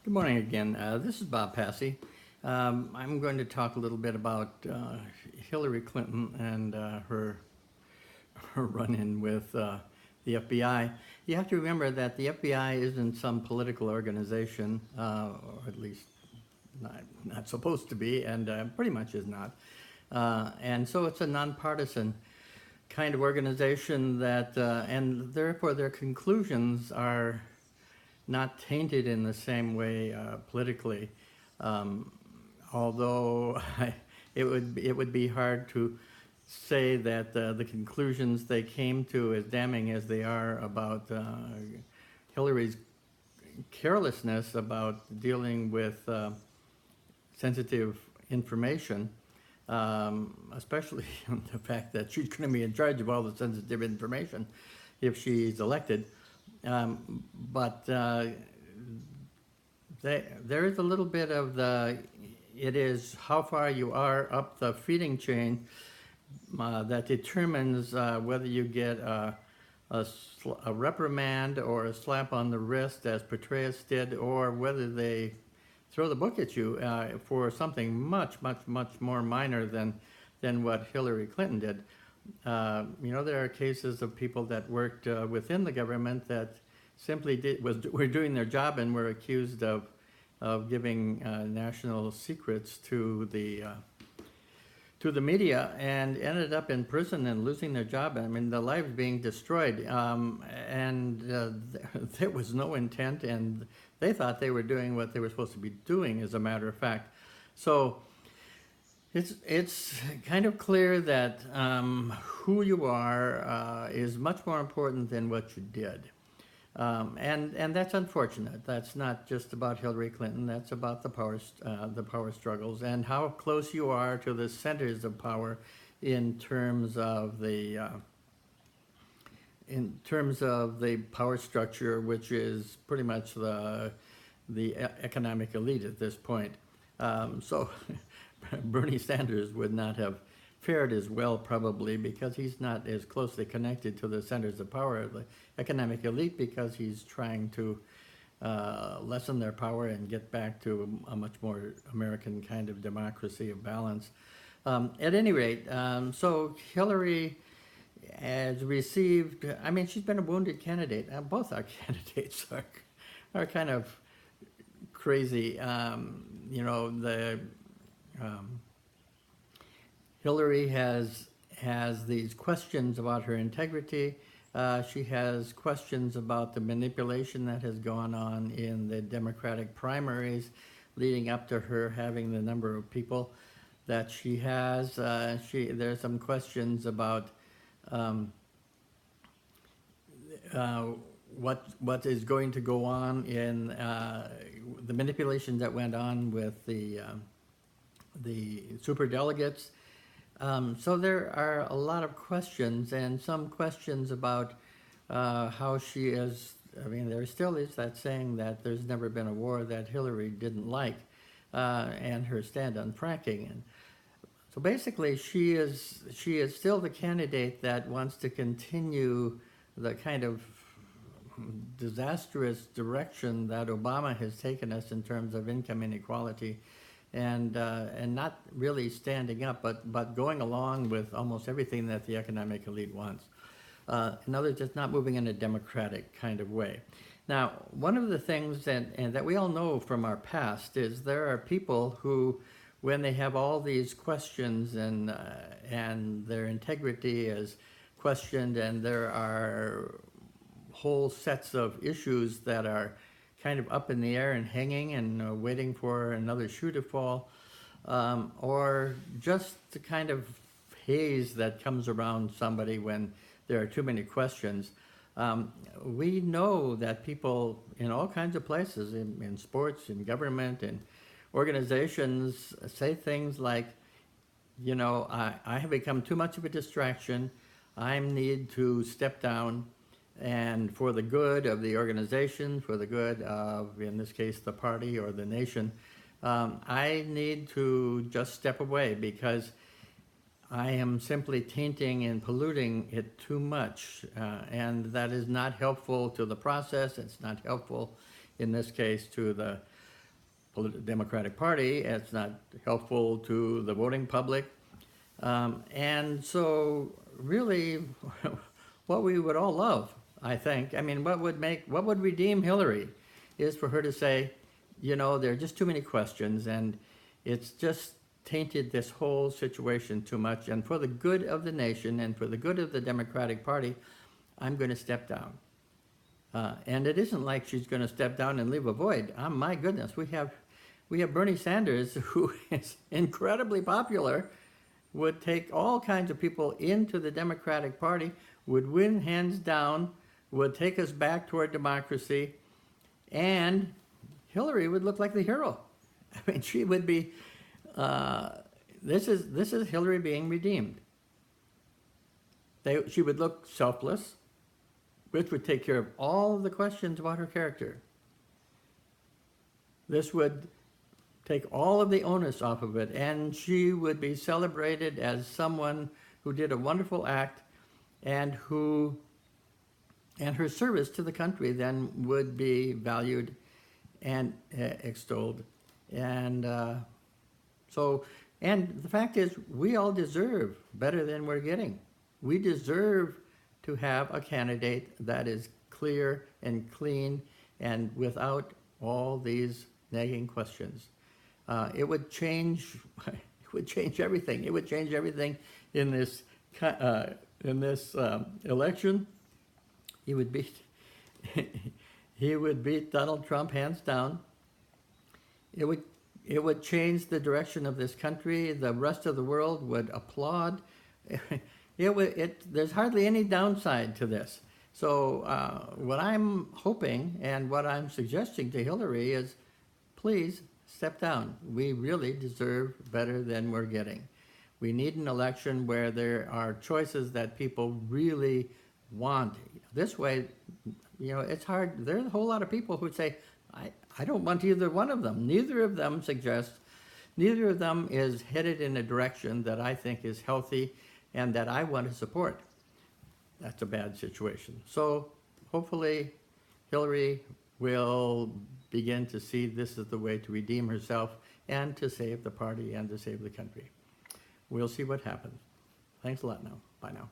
Good morning again. This is Bob Passy. I'm going to talk a little bit about Hillary Clinton and her run-in with the FBI. You have to remember that the FBI isn't some political organization, or at least not supposed to be, and pretty much is not. And so it's a nonpartisan kind of organization that, and therefore their conclusions are not tainted in the same way politically. Although it would be hard to say that the conclusions they came to, as damning as they are about Hillary's carelessness about dealing with sensitive information, especially the fact that she's going to be in charge of all the sensitive information if she's elected. But there is a little bit of it is how far you are up the feeding chain that determines whether you get a reprimand or a slap on the wrist, as Petraeus did, or whether they throw the book at you for something much more minor than what Hillary Clinton did. There are cases of people that worked within the government that simply were doing their job and were accused of giving national secrets to the media and ended up in prison and losing their job. I mean, their lives being destroyed, and there was no intent, and they thought they were doing what they were supposed to be doing, as a matter of fact. So it's kind of clear that who you are is much more important than what you did. And that's unfortunate. That's not just about Hillary Clinton. That's about the power struggles and how close you are to the centers of power in terms of the power structure, which is pretty much the economic elite at this point. So Bernie Sanders would not have fared as well, probably, because he's not as closely connected to the centers of power of the economic elite, because he's trying to lessen their power and get back to a much more American kind of democracy of balance. At any rate, so Hillary has received, I mean, she's been a wounded candidate. Both our candidates are kind of crazy. Hillary has these questions about her integrity. She has questions about the manipulation that has gone on in the Democratic primaries leading up to her having the number of people that she has. There's some questions about what is going to go on in the manipulation that went on with the superdelegates. So there are a lot of questions, and some questions about how she is. I mean, there still is that saying that there's never been a war that Hillary didn't like, and her stand on fracking. And so basically, she is still the candidate that wants to continue the kind of disastrous direction that Obama has taken us in terms of income inequality. And not really standing up, but going along with almost everything that the economic elite wants. In other words, just not moving in a democratic kind of way. Now, one of the things that we all know from our past is there are people who, when they have all these questions and their integrity is questioned, and there are whole sets of issues that are kind of up in the air and hanging and waiting for another shoe to fall, or just the kind of haze that comes around somebody when there are too many questions. We know that people in all kinds of places, in sports, in government, in organizations, say things like, I have become too much of a distraction. I need to step down. And for the good of the organization, for the good of, in this case, the party or the nation, I need to just step away because I am simply tainting and polluting it too much. And that is not helpful to the process. It's not helpful, in this case, to the Democratic Party. It's not helpful to the voting public. And so really what we would all love, I think, I mean, what would redeem Hillary is for her to say, you know, there are just too many questions and it's just tainted this whole situation too much. And for the good of the nation and for the good of the Democratic Party, I'm going to step down. And it isn't like she's going to step down and leave a void. My goodness, we have Bernie Sanders, who is incredibly popular, would take all kinds of people into the Democratic Party, would win hands down, would take us back toward democracy, and Hillary would look like the hero. I mean, she would be, this is Hillary being redeemed. She would look selfless, which would take care of all of the questions about her character. This would take all of the onus off of it, and she would be celebrated as someone who did a wonderful act and her service to the country then would be valued and extolled. And and the fact is, we all deserve better than we're getting. We deserve to have a candidate that is clear and clean and without all these nagging questions. It would change everything. It would change everything in this election. He would beat Donald Trump hands down. It would change the direction of this country. The rest of the world would applaud. There's hardly any downside to this. So what I'm hoping and what I'm suggesting to Hillary is, please step down. We really deserve better than we're getting. We need an election where there are choices that people really want. This way, you know, it's hard. There's a whole lot of people who say, I don't want either one of them. Neither of them is headed in a direction that I think is healthy and that I want to support. That's a bad situation. So hopefully Hillary will begin to see this as the way to redeem herself and to save the party and to save the country. We'll see what happens. Thanks a lot now. Bye now.